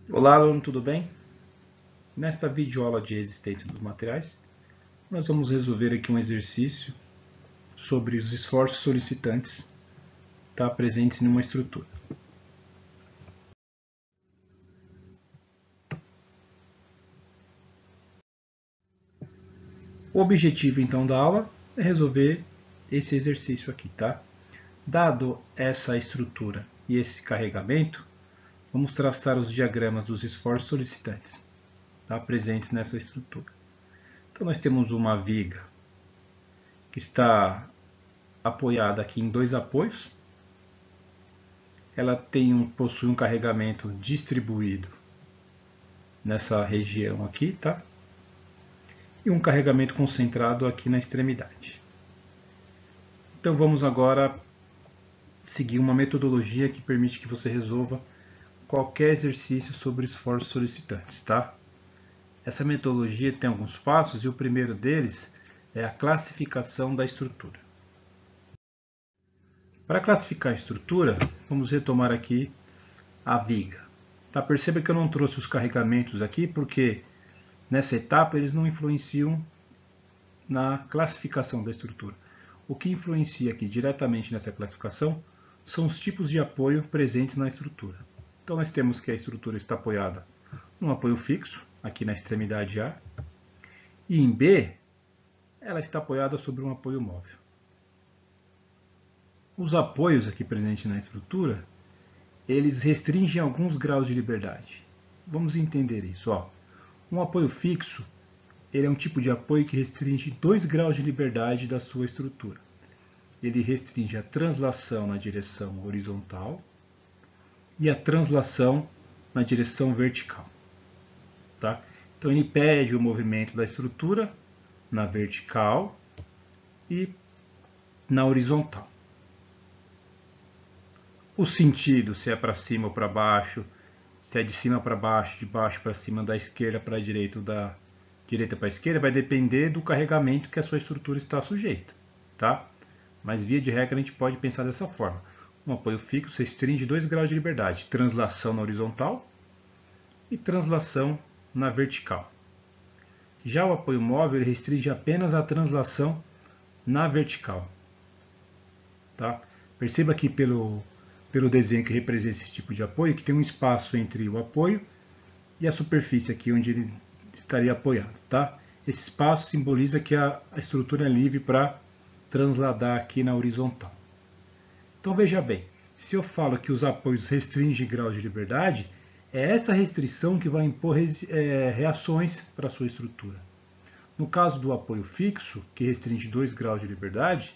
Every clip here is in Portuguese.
Olá, aluno, tudo bem? Nesta videoaula de resistência dos materiais, nós vamos resolver aqui um exercício sobre os esforços solicitantes presentes numa estrutura. O objetivo, então, da aula é resolver esse exercício aqui, tá? Dado essa estrutura e esse carregamento, vamos traçar os diagramas dos esforços solicitantes presentes nessa estrutura. Então, nós temos uma viga que está apoiada aqui em dois apoios. Ela possui um carregamento distribuído nessa região aqui, tá? E um carregamento concentrado aqui na extremidade. Então vamos agora seguir uma metodologia que permite que você resolva qualquer exercício sobre esforços solicitantes, tá? Essa metodologia tem alguns passos e o primeiro deles é a classificação da estrutura. Para classificar a estrutura, vamos retomar aqui a viga. Tá? Perceba que eu não trouxe os carregamentos aqui porque nessa etapa eles não influenciam na classificação da estrutura. O que influencia aqui diretamente nessa classificação são os tipos de apoio presentes na estrutura. Então nós temos que a estrutura está apoiada num apoio fixo, aqui na extremidade A, e em B ela está apoiada sobre um apoio móvel. Os apoios aqui presentes na estrutura, eles restringem alguns graus de liberdade. Vamos entender isso. Um apoio fixo, ele é um tipo de apoio que restringe 2 graus de liberdade da sua estrutura. Ele restringe a translação na direção horizontal e a translação na direção vertical. Tá? Então ele impede o movimento da estrutura na vertical e na horizontal. O sentido, se é para cima ou para baixo, se é de cima para baixo, de baixo para cima, da esquerda para a direita, da direita para a esquerda, vai depender do carregamento que a sua estrutura está sujeita, tá? Mas via de regra a gente pode pensar dessa forma. Um apoio fixo restringe 2 graus de liberdade, translação na horizontal e translação na vertical. Já o apoio móvel restringe apenas a translação na vertical. Tá? Perceba aqui pelo desenho que representa esse tipo de apoio, que tem um espaço entre o apoio e a superfície aqui onde ele estaria apoiado. Tá? Esse espaço simboliza que a estrutura é livre para transladar aqui na horizontal. Então veja bem, se eu falo que os apoios restringem graus de liberdade, é essa restrição que vai impor reações para a sua estrutura. No caso do apoio fixo, que restringe 2 graus de liberdade,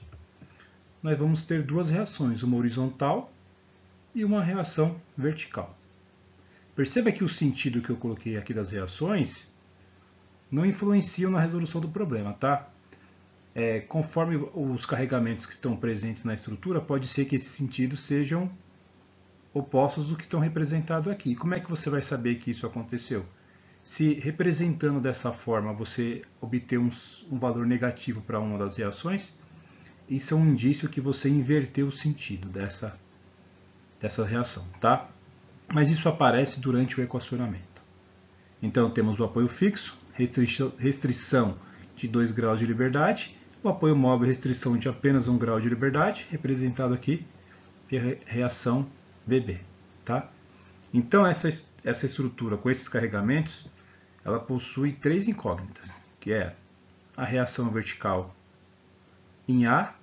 nós vamos ter duas reações, uma horizontal e uma reação vertical. Perceba que o sentido que eu coloquei aqui das reações não influenciam na resolução do problema, tá? Conforme os carregamentos que estão presentes na estrutura, pode ser que esses sentidos sejam opostos do que estão representados aqui. Como é que você vai saber que isso aconteceu? Se representando dessa forma você obter um valor negativo para uma das reações, isso é um indício que você inverteu o sentido dessa reação, tá? Mas isso aparece durante o equacionamento. Então temos o apoio fixo, restrição de 2 graus de liberdade, o apoio móvel, restrição de apenas 1 grau de liberdade, representado aqui pela reação VB. Tá? Então essa estrutura com esses carregamentos, ela possui 3 incógnitas, que é a reação vertical em A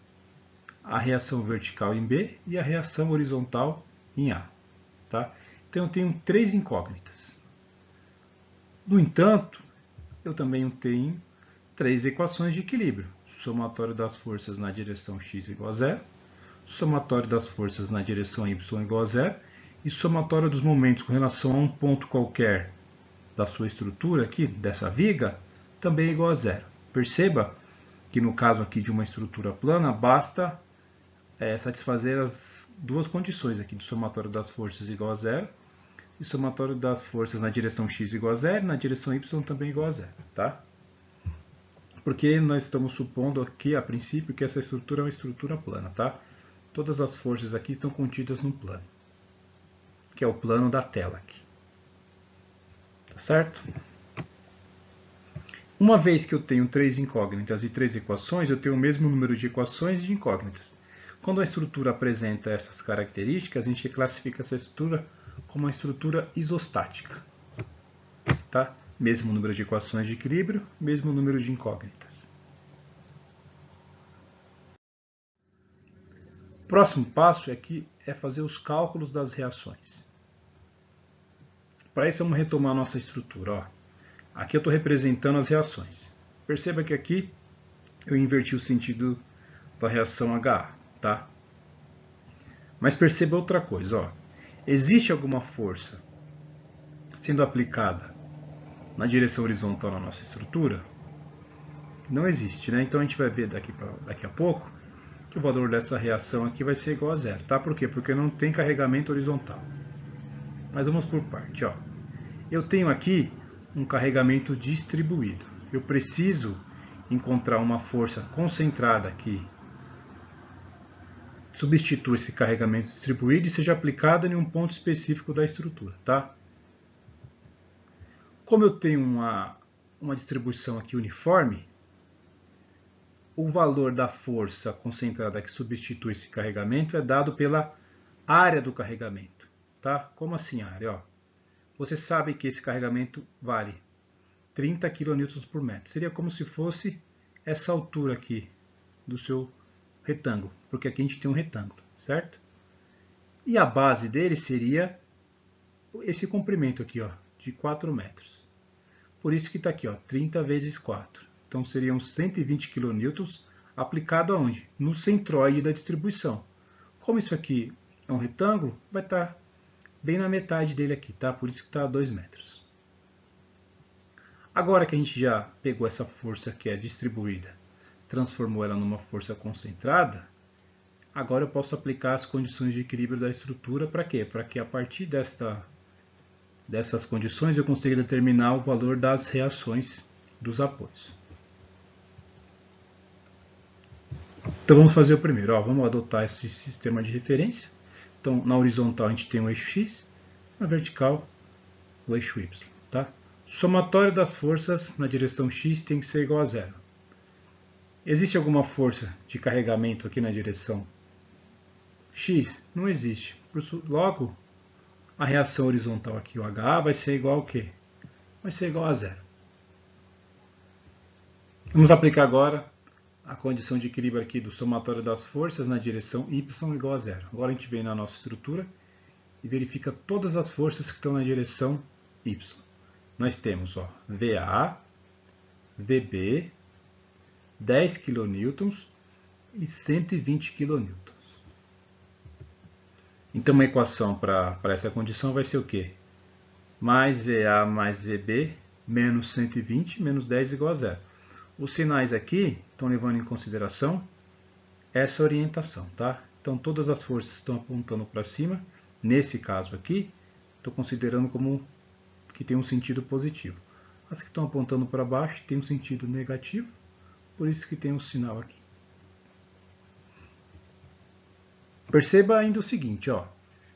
reação vertical em B e a reação horizontal em A. Tá? Então eu tenho 3 incógnitas. No entanto, eu também tenho 3 equações de equilíbrio. Somatório das forças na direção x igual a zero, somatório das forças na direção y igual a zero e somatório dos momentos com relação a um ponto qualquer da sua estrutura aqui, dessa viga, também é igual a zero. Perceba que no caso aqui de uma estrutura plana, basta satisfazer as duas condições aqui, de somatório das forças igual a zero e somatório das forças na direção x igual a zero e na direção y também igual a zero. Tá? Porque nós estamos supondo aqui, a princípio, que essa estrutura é uma estrutura plana. Tá? Todas as forças aqui estão contidas no plano, que é o plano da tela aqui. certo? Uma vez que eu tenho 3 incógnitas e 3 equações, eu tenho o mesmo número de equações e de incógnitas. Quando a estrutura apresenta essas características, a gente classifica essa estrutura como uma estrutura isostática. Tá? Mesmo número de equações de equilíbrio, mesmo número de incógnitas. O próximo passo é fazer os cálculos das reações. Para isso, vamos retomar a nossa estrutura. Ó. Aqui eu estou representando as reações. Perceba que aqui eu inverti o sentido da reação HA. Tá? Mas perceba outra coisa. Ó. Existe alguma força sendo aplicada na direção horizontal na nossa estrutura? Não existe, né? Então a gente vai ver daqui a pouco que o valor dessa reação aqui vai ser igual a zero. Tá? Por quê? Porque não tem carregamento horizontal. Mas vamos por parte. Ó. Eu tenho aqui um carregamento distribuído. Eu preciso encontrar uma força concentrada que substitua esse carregamento distribuído e seja aplicada em um ponto específico da estrutura. Tá? Como eu tenho uma distribuição aqui uniforme, o valor da força concentrada que substitui esse carregamento é dado pela área do carregamento. Tá? Como assim área? Ó, você sabe que esse carregamento vale 30 kN por metro. Seria como se fosse essa altura aqui do seu retângulo, porque aqui a gente tem um retângulo, certo? E a base dele seria esse comprimento aqui, ó, de 4 metros. Por isso que está aqui, ó, 30 vezes 4. Então seriam 120 kN aplicado aonde? No centroide da distribuição. Como isso aqui é um retângulo, vai estar bem na metade dele aqui, tá? Por isso que está a 2 metros. Agora que a gente já pegou essa força que é distribuída, transformou ela numa força concentrada, agora eu posso aplicar as condições de equilíbrio da estrutura para quê? Para que a partir dessas condições eu consiga determinar o valor das reações dos apoios. Então vamos fazer o primeiro. Ó, vamos adotar esse sistema de referência. Então na horizontal a gente tem o eixo X, na vertical o eixo Y. Tá? O somatório das forças na direção X tem que ser igual a zero. Existe alguma força de carregamento aqui na direção X? Não existe. Logo, a reação horizontal aqui, o HA, vai ser igual ao quê? Vai ser igual a zero. Vamos aplicar agora a condição de equilíbrio aqui do somatório das forças na direção Y igual a zero. Agora a gente vem na nossa estrutura e verifica todas as forças que estão na direção Y. Nós temos ó, VA, VB, 10 kN e 120 kN. Então, uma equação para essa condição vai ser o quê? Mais VA mais VB menos 120 menos 10 igual a zero. Os sinais aqui estão levando em consideração essa orientação, tá? Então, todas as forças estão apontando para cima. Nesse caso aqui, estou considerando como que tem um sentido positivo. As que estão apontando para baixo têm um sentido negativo, por isso que tem um sinal aqui. Perceba ainda o seguinte, ó,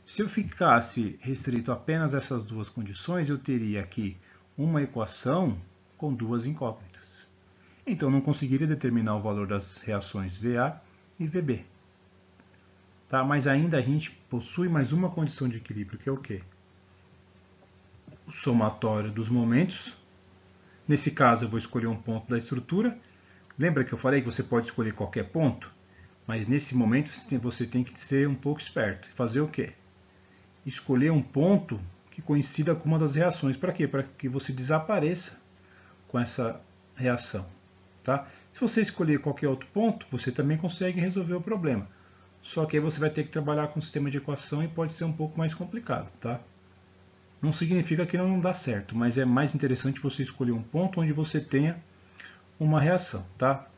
se eu ficasse restrito a apenas essas duas condições, eu teria aqui uma equação com duas incógnitas. Então, eu não conseguiria determinar o valor das reações VA e VB. Tá? Mas ainda a gente possui mais uma condição de equilíbrio, que é o quê? O somatório dos momentos. Nesse caso, eu vou escolher um ponto da estrutura. Lembra que eu falei que você pode escolher qualquer ponto? Mas nesse momento você tem que ser um pouco esperto. Fazer o quê? Escolher um ponto que coincida com uma das reações. Para quê? Para que você desapareça com essa reação. Tá? Se você escolher qualquer outro ponto, você também consegue resolver o problema. Só que aí você vai ter que trabalhar com o sistema de equação e pode ser um pouco mais complicado. Tá? Não significa que não dá certo, mas é mais interessante você escolher um ponto onde você tenha uma reação. Tá?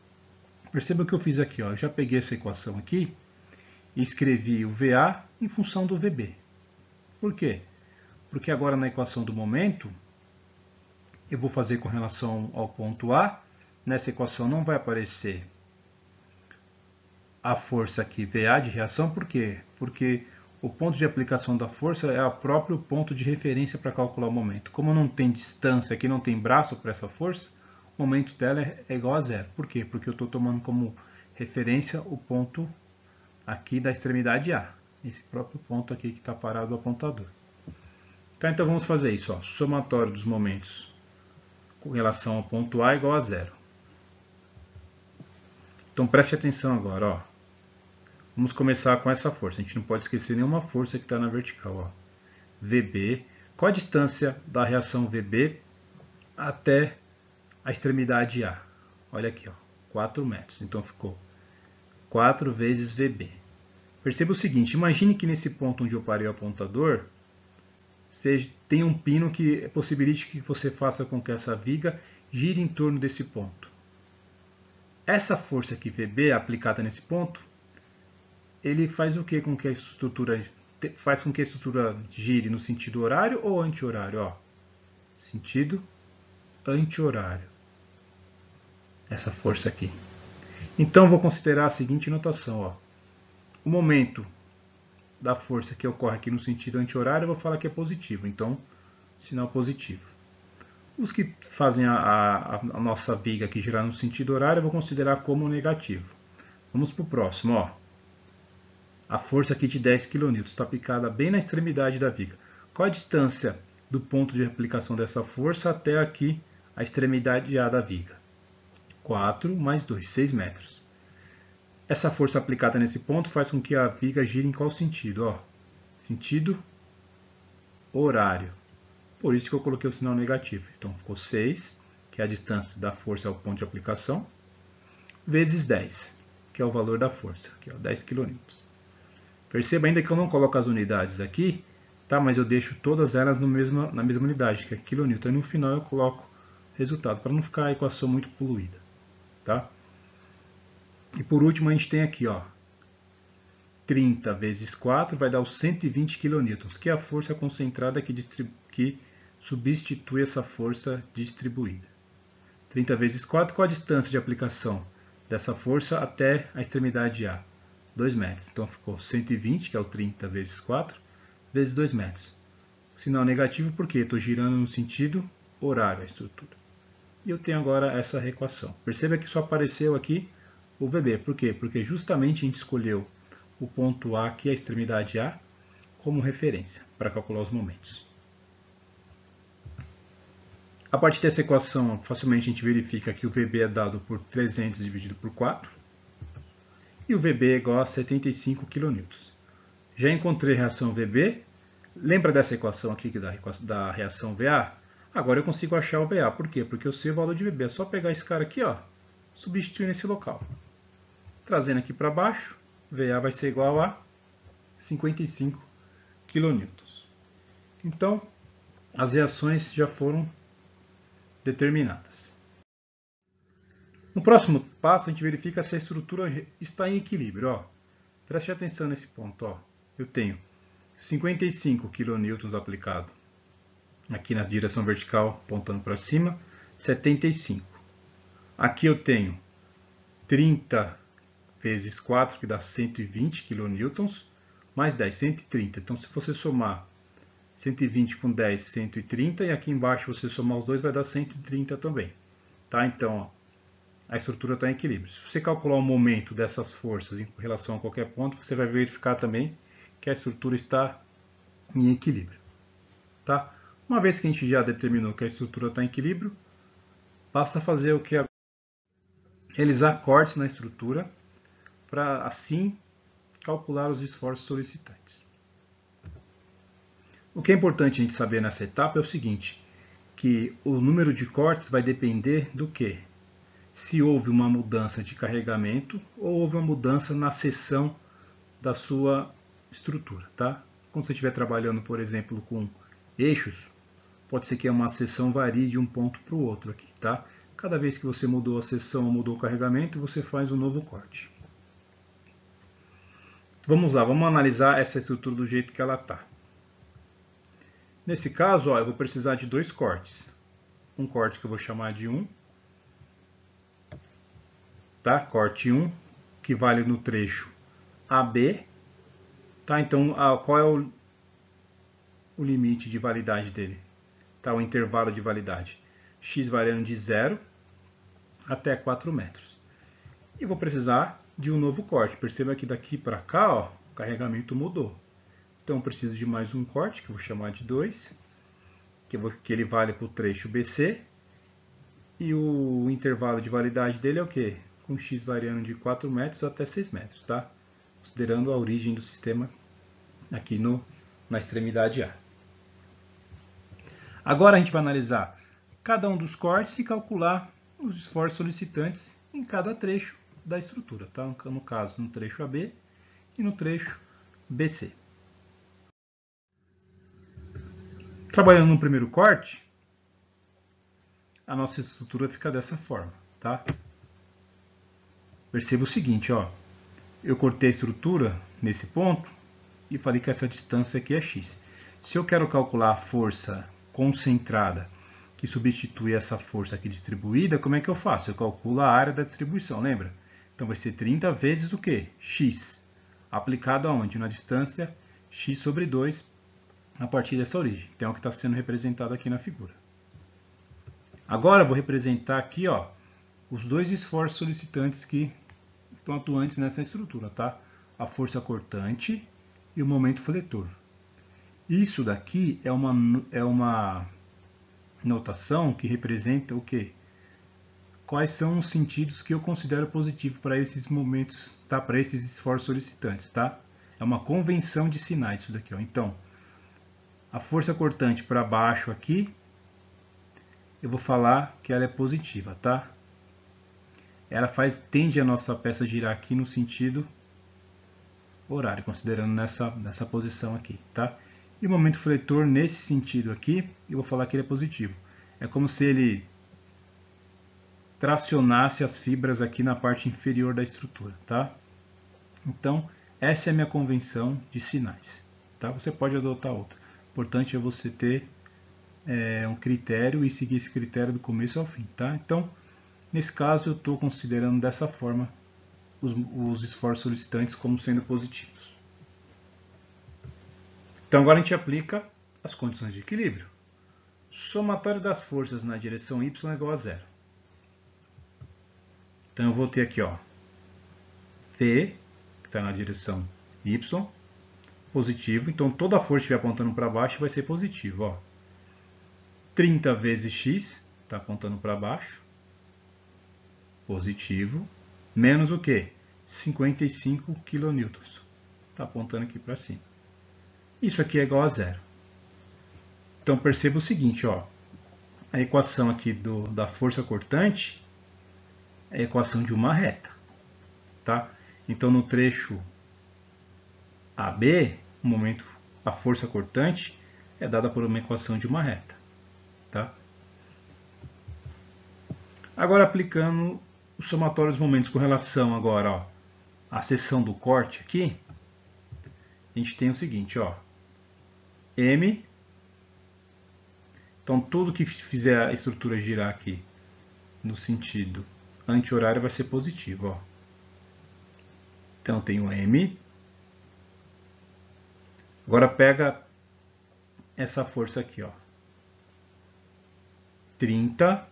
Perceba o que eu fiz aqui. Ó. Eu já peguei essa equação aqui e escrevi o VA em função do VB. Por quê? Porque agora na equação do momento, eu vou fazer com relação ao ponto A. Nessa equação não vai aparecer a força aqui VA de reação. Por quê? Porque o ponto de aplicação da força é o próprio ponto de referência para calcular o momento. Como não tem distância aqui, não tem braço para essa força, o momento dela é igual a zero. Por quê? Porque eu estou tomando como referência o ponto aqui da extremidade A. Esse próprio ponto aqui que está parado o apontador. Tá, então vamos fazer isso. Ó. Somatório dos momentos com relação ao ponto A igual a zero. Então preste atenção agora. Ó. Vamos começar com essa força. A gente não pode esquecer nenhuma força que está na vertical. Ó. VB. Qual a distância da reação VB até a extremidade A? Olha aqui, ó, 4 metros. Então ficou 4 vezes VB. Perceba o seguinte, imagine que nesse ponto onde eu parei o apontador, tem um pino que possibilite que você faça com que essa viga gire em torno desse ponto. Essa força aqui, VB, aplicada nesse ponto, ele faz o que com que a estrutura gire no sentido horário ou anti-horário? Ó, sentido anti-horário. Essa força aqui. Então vou considerar a seguinte notação, ó. O momento da força que ocorre aqui no sentido anti-horário, eu vou falar que é positivo, então sinal positivo. Os que fazem a nossa viga aqui girar no sentido horário, eu vou considerar como negativo. Vamos para o próximo, ó. A força aqui de 10 kN está aplicada bem na extremidade da viga. Qual a distância do ponto de aplicação dessa força até aqui a extremidade A da viga? 4 mais 2, 6 metros. Essa força aplicada nesse ponto faz com que a viga gire em qual sentido? Ó, sentido horário. Por isso que eu coloquei o sinal negativo. Então ficou 6, que é a distância da força ao ponto de aplicação, vezes 10, que é o valor da força, que é 10 kN. Perceba ainda que eu não coloco as unidades aqui, tá? Mas eu deixo todas elas na mesma unidade, que é kN. E no final eu coloco resultado, para não ficar a equação muito poluída. Tá? E por último a gente tem aqui, ó, 30 vezes 4 vai dar os 120 kN, que é a força concentrada que substitui essa força distribuída. 30 vezes 4, qual a distância de aplicação dessa força até a extremidade A? 2 metros. Então ficou 120, que é o 30 vezes 4, vezes 2 metros. Sinal negativo porque estou girando no sentido horário a estrutura. E eu tenho agora essa equação. Perceba que só apareceu aqui o VB. Por quê? Porque justamente a gente escolheu o ponto A, que é a extremidade A, como referência para calcular os momentos. A partir dessa equação, facilmente a gente verifica que o VB é dado por 300 dividido por 4 e o VB é igual a 75 kN. Já encontrei a reação VB. Lembra dessa equação aqui da reação VA? Agora eu consigo achar o VA. Por quê? Porque eu sei o valor de VB. É só pegar esse cara aqui, ó, substituir nesse local. Trazendo aqui para baixo, VA vai ser igual a 55 kN. Então, as reações já foram determinadas. No próximo passo, a gente verifica se a estrutura está em equilíbrio. Ó. Preste atenção nesse ponto. Ó. Eu tenho 55 kN aplicado aqui na direção vertical, apontando para cima, 75. Aqui eu tenho 30 vezes 4, que dá 120 kN, mais 10, 130. Então, se você somar 120 com 10, 130, e aqui embaixo você somar os dois, vai dar 130 também. Tá? Então, ó, a estrutura está em equilíbrio. Se você calcular o momento dessas forças em relação a qualquer ponto, você vai verificar também que a estrutura está em equilíbrio. Tá? Uma vez que a gente já determinou que a estrutura está em equilíbrio, basta fazer o que? Realizar cortes na estrutura para assim calcular os esforços solicitantes. O que é importante a gente saber nessa etapa é o seguinte, que o número de cortes vai depender do quê? Se houve uma mudança de carregamento ou houve uma mudança na seção da sua estrutura. Tá? Quando você estiver trabalhando, por exemplo, com eixos, pode ser que uma seção varie de um ponto para o outro aqui. Tá? Cada vez que você mudou a seção ou mudou o carregamento, você faz um novo corte. Vamos lá, vamos analisar essa estrutura do jeito que ela está. Nesse caso, ó, eu vou precisar de dois cortes. Um corte que eu vou chamar de 1, tá? Corte 1, que vale no trecho AB, Tá? Então, qual é o limite de validade dele? Tá? O intervalo de validade. X variando de 0 até 4 metros. E vou precisar de um novo corte. Perceba que daqui para cá, ó, o carregamento mudou. Então, eu preciso de mais um corte, que eu vou chamar de 2, que ele vale para o trecho BC. E o intervalo de validade dele é o quê? Com x variando de 4 metros até 6 metros, tá? Considerando a origem do sistema aqui na extremidade A. Agora a gente vai analisar cada um dos cortes e calcular os esforços solicitantes em cada trecho da estrutura, tá? No caso, no trecho AB e no trecho BC. Trabalhando no primeiro corte, a nossa estrutura fica dessa forma, tá? Perceba o seguinte, ó. Eu cortei a estrutura nesse ponto e falei que essa distância aqui é x. Se eu quero calcular a força concentrada que substitui essa força aqui distribuída, como é que eu faço? Eu calculo a área da distribuição, lembra? Então vai ser 30 vezes o quê? X. Aplicado aonde? Na distância x sobre 2 a partir dessa origem. Então é o que está sendo representado aqui na figura. Agora eu vou representar aqui, ó, os dois esforços solicitantes que estão atuantes nessa estrutura, tá? A força cortante e o momento fletor. Isso daqui é uma notação que representa o quê? Quais são os sentidos que eu considero positivo para esses momentos, tá? Para esses esforços solicitantes, tá? É uma convenção de sinais isso daqui, ó. Então, a força cortante para baixo aqui, eu vou falar que ela é positiva, tá? Ela tende a nossa peça a girar aqui no sentido horário, considerando nessa posição aqui, tá? E o momento fletor, nesse sentido aqui, eu vou falar que ele é positivo. É como se ele tracionasse as fibras aqui na parte inferior da estrutura, tá? Então, essa é a minha convenção de sinais, tá? Você pode adotar outra. O importante é você ter um critério e seguir esse critério do começo ao fim, tá? Então, nesse caso, eu estou considerando dessa forma os esforços solicitantes como sendo positivos. Então agora a gente aplica as condições de equilíbrio. Somatório das forças na direção y é igual a zero. Então eu vou ter aqui, ó, P, que está na direção y, positivo. Então toda a força que estiver apontando para baixo vai ser positivo, ó. 30 vezes x, está apontando para baixo, positivo, menos o quê? 55 kN. Está apontando aqui para cima. Isso aqui é igual a zero. Então perceba o seguinte, ó, a equação aqui da força cortante é a equação de uma reta, tá? Então no trecho AB, o momento, a força cortante é dada por uma equação de uma reta, tá? Agora aplicando o somatório dos momentos com relação agora, ó, à seção do corte aqui, a gente tem o seguinte, ó, M. Então, tudo que fizer a estrutura girar aqui no sentido anti-horário vai ser positivo, ó. Então, tem o M. Agora, pega essa força aqui, ó. 30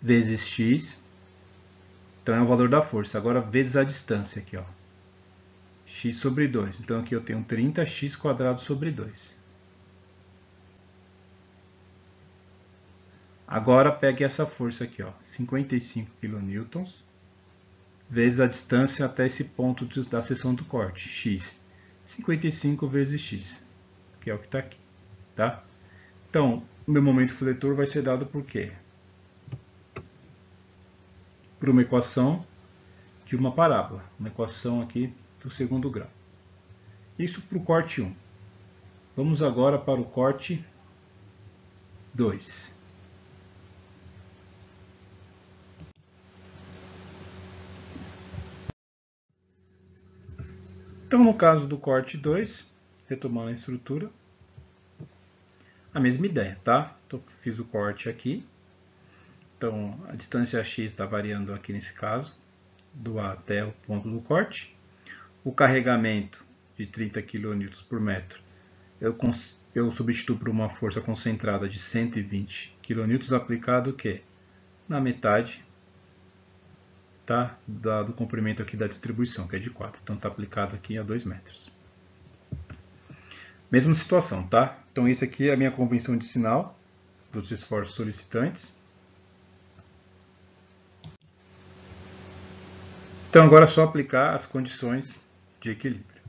vezes x. Então, é o valor da força. Agora, vezes a distância aqui, ó. X sobre 2. Então, aqui eu tenho 30x² sobre 2. Agora, pegue essa força aqui, ó, 55 kN, vezes a distância até esse ponto da seção do corte, x. 55 vezes x, que é o que está aqui, tá? Então, o meu momento fletor vai ser dado por quê? Por uma equação de uma parábola, uma equação aqui do segundo grau. Isso para o corte 1. Vamos agora para o corte 2. Então, no caso do corte 2, retomando a estrutura, a mesma ideia, tá? Então, fiz o corte aqui. Então, a distância x está variando aqui nesse caso. do A até o ponto do corte. O carregamento de 30 kN por metro eu substituo por uma força concentrada de 120 kN aplicado o quê? Na metade, tá? Do comprimento aqui da distribuição, que é de 4. Então está aplicado aqui a 2 metros. Mesma situação, tá? Então esse aqui é a minha convenção de sinal dos esforços solicitantes. Então agora é só aplicar as condições de equilíbrio.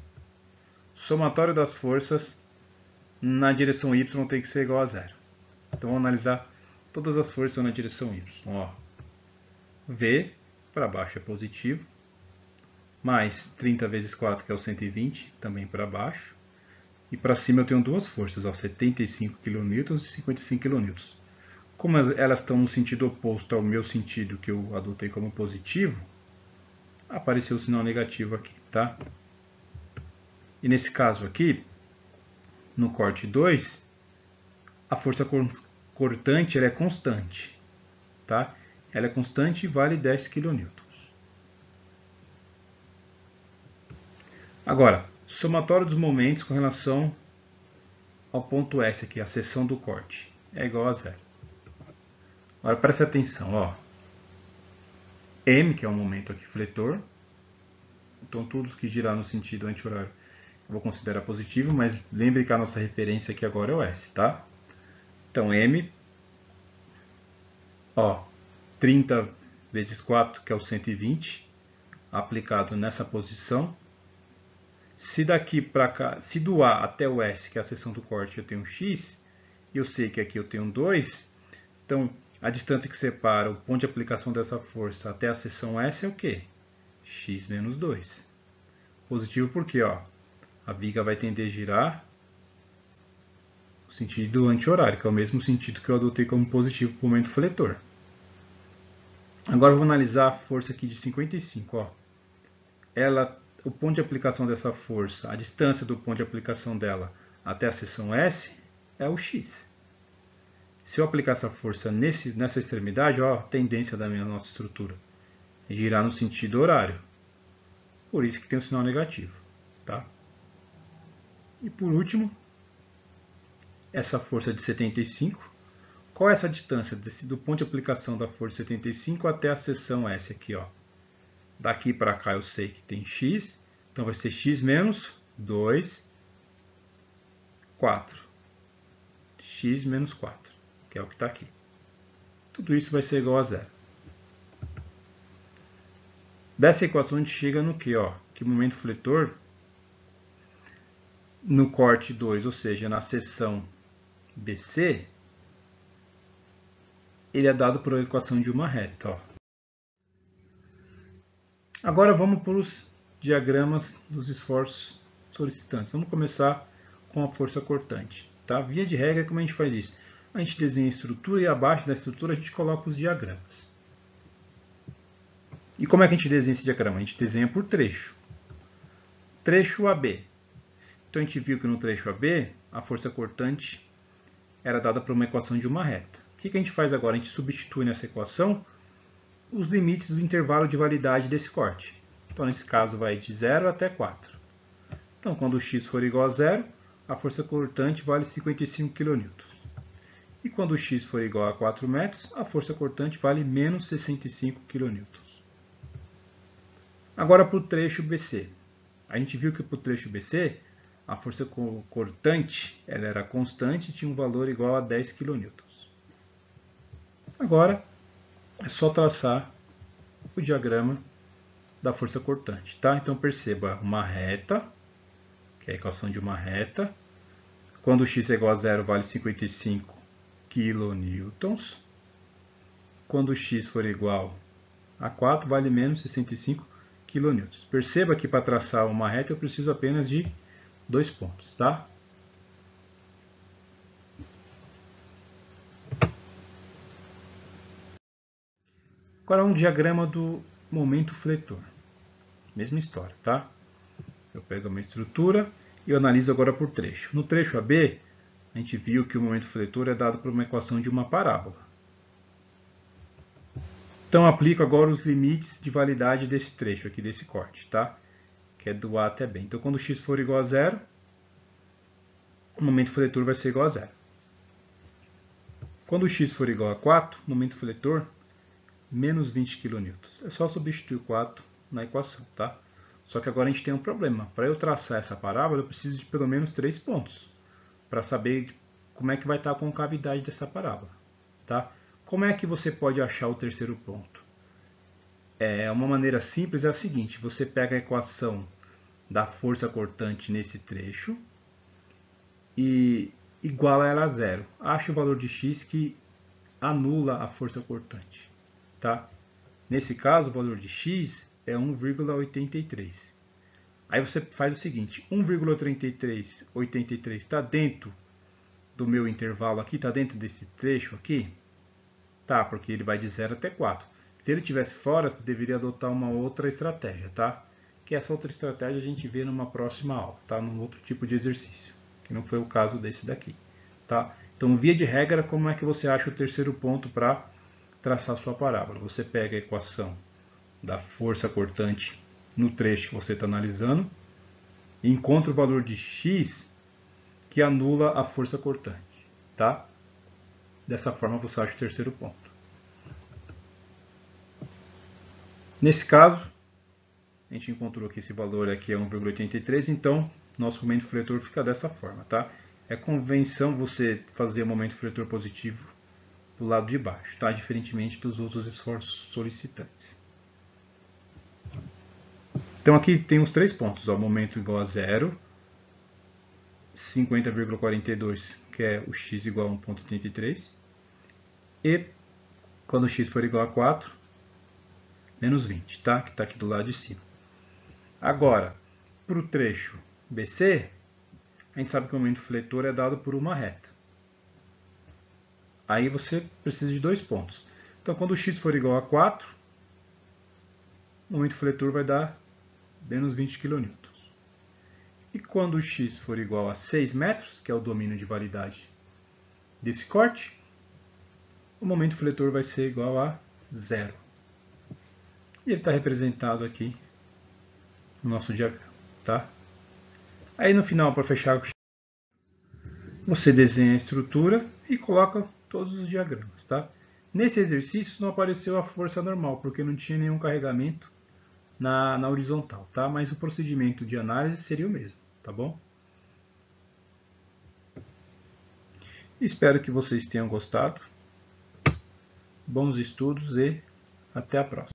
Somatório das forças na direção y tem que ser igual a zero. Então vamos analisar todas as forças na direção y. Ó, V para baixo é positivo, mais 30 vezes 4, que é o 120, também para baixo. E para cima eu tenho duas forças, ó, 75 kN e 55 kN. Como elas estão no sentido oposto ao meu sentido, que eu adotei como positivo, apareceu o sinal negativo aqui, tá? E nesse caso aqui, no corte 2, a força cortante ela é constante, tá? Ela é constante e vale 10 kN. Agora, somatório dos momentos com relação ao ponto S aqui, a seção do corte, é igual a zero. Agora preste atenção, ó. M, que é um momento aqui fletor, então tudo que girar no sentido anti-horário eu vou considerar positivo, mas lembre que a nossa referência aqui agora é o S, tá? Então M, ó, 30 vezes 4, que é o 120, aplicado nessa posição. Se daqui para cá, se do A até o S, que é a seção do corte, eu tenho um X, e eu sei que aqui eu tenho 2, então a distância que separa o ponto de aplicação dessa força até a seção S é o quê? X menos 2. Positivo porque, ó, a viga vai tender a girar no sentido anti-horário, que é o mesmo sentido que eu adotei como positivo para o momento fletor. Agora eu vou analisar a força aqui de 55, ó. O ponto de aplicação dessa força, a distância do ponto de aplicação dela até a seção S é o X. Se eu aplicar essa força nessa extremidade, ó, a tendência da nossa estrutura é girar no sentido horário. Por isso que tem o sinal negativo, tá? E por último, essa força de 75. Qual é essa distância do ponto de aplicação da força 75 até a seção S aqui, ó? Daqui para cá eu sei que tem x, então vai ser x menos 2, 4. X menos 4, que é o que está aqui. Tudo isso vai ser igual a zero. Dessa equação a gente chega no que, ó? Que o momento fletor no corte 2, ou seja, na seção BC, ele é dado por uma equação de uma reta, ó. Agora vamos para os diagramas dos esforços solicitantes. Vamos começar com a força cortante, tá? Via de regra, como a gente faz isso? A gente desenha a estrutura e abaixo da estrutura a gente coloca os diagramas. E como é que a gente desenha esse diagrama? A gente desenha por trecho. Trecho AB. Então a gente viu que no trecho AB a força cortante era dada por uma equação de uma reta. O que a gente faz agora? A gente substitui nessa equação os limites do intervalo de validade desse corte. Então nesse caso vai de 0 até 4. Então quando x for igual a 0, a força cortante vale 55 kN. E quando x for igual a 4 metros, a força cortante vale menos 65 kN. Agora para o trecho BC. A gente viu que para o trecho BC, a força cortante ela era constante e tinha um valor igual a 10 kN. Agora é só traçar o diagrama da força cortante, tá? Então perceba uma reta, que é a equação de uma reta. Quando x é igual a 0, vale 55 kN. Quando x for igual a 4, vale menos 65 kN. Perceba que para traçar uma reta eu preciso apenas de 2 pontos, tá? Agora um diagrama do momento fletor. Mesma história, tá? Eu pego uma estrutura e eu analiso agora por trecho. No trecho AB, a gente viu que o momento fletor é dado por uma equação de uma parábola. Então, aplico agora os limites de validade desse trecho aqui, desse corte, tá? Que é do A até B. Então, quando x for igual a 0, o momento fletor vai ser igual a 0. Quando x for igual a 4, o momento fletor, menos 20 kN. É só substituir o 4 na equação, tá? Só que agora a gente tem um problema. Para eu traçar essa parábola, eu preciso de pelo menos 3 pontos, para saber como é que vai estar a concavidade dessa parábola, tá? Como é que você pode achar o terceiro ponto? Uma maneira simples é a seguinte: você pega a equação da força cortante nesse trecho e iguala ela a zero. Acha o valor de x que anula a força cortante, tá? Nesse caso, o valor de x é 1,83. Aí você faz o seguinte: 1,8383 está dentro do meu intervalo aqui, está dentro desse trecho aqui? Tá, porque ele vai de 0 até 4. Se ele estivesse fora, você deveria adotar uma outra estratégia, tá? Que essa outra estratégia a gente vê numa próxima aula, tá? Num outro tipo de exercício, que não foi o caso desse daqui, tá? Então, via de regra, como é que você acha o terceiro ponto para traçar sua parábola? Você pega a equação da força cortante no trecho que você está analisando e encontra o valor de x que anula a força cortante, tá? Dessa forma você acha o terceiro ponto. Nesse caso, a gente encontrou que esse valor aqui é 1,83, então nosso momento fletor fica dessa forma, tá? É convenção você fazer o momento fletor positivo do lado de baixo, tá? Diferentemente dos outros esforços solicitantes. Então aqui tem os 3 pontos, ó, momento igual a 0, 50,42, que é o x igual a 1,83, e quando x for igual a 4, menos 20, tá? Que está aqui do lado de cima. Agora, para o trecho BC, a gente sabe que o momento fletor é dado por uma reta. Aí você precisa de 2 pontos. Então, quando o x for igual a 4, o momento fletor vai dar menos 20 kN. E quando o x for igual a 6 metros, que é o domínio de validade desse corte, o momento fletor vai ser igual a 0. E ele está representado aqui no nosso diagrama, tá? Aí no final, para fechar, você desenha a estrutura e coloca todos os diagramas, tá? Nesse exercício não apareceu a força normal, porque não tinha nenhum carregamento na horizontal, tá? Mas o procedimento de análise seria o mesmo, tá bom? Espero que vocês tenham gostado. Bons estudos e até a próxima.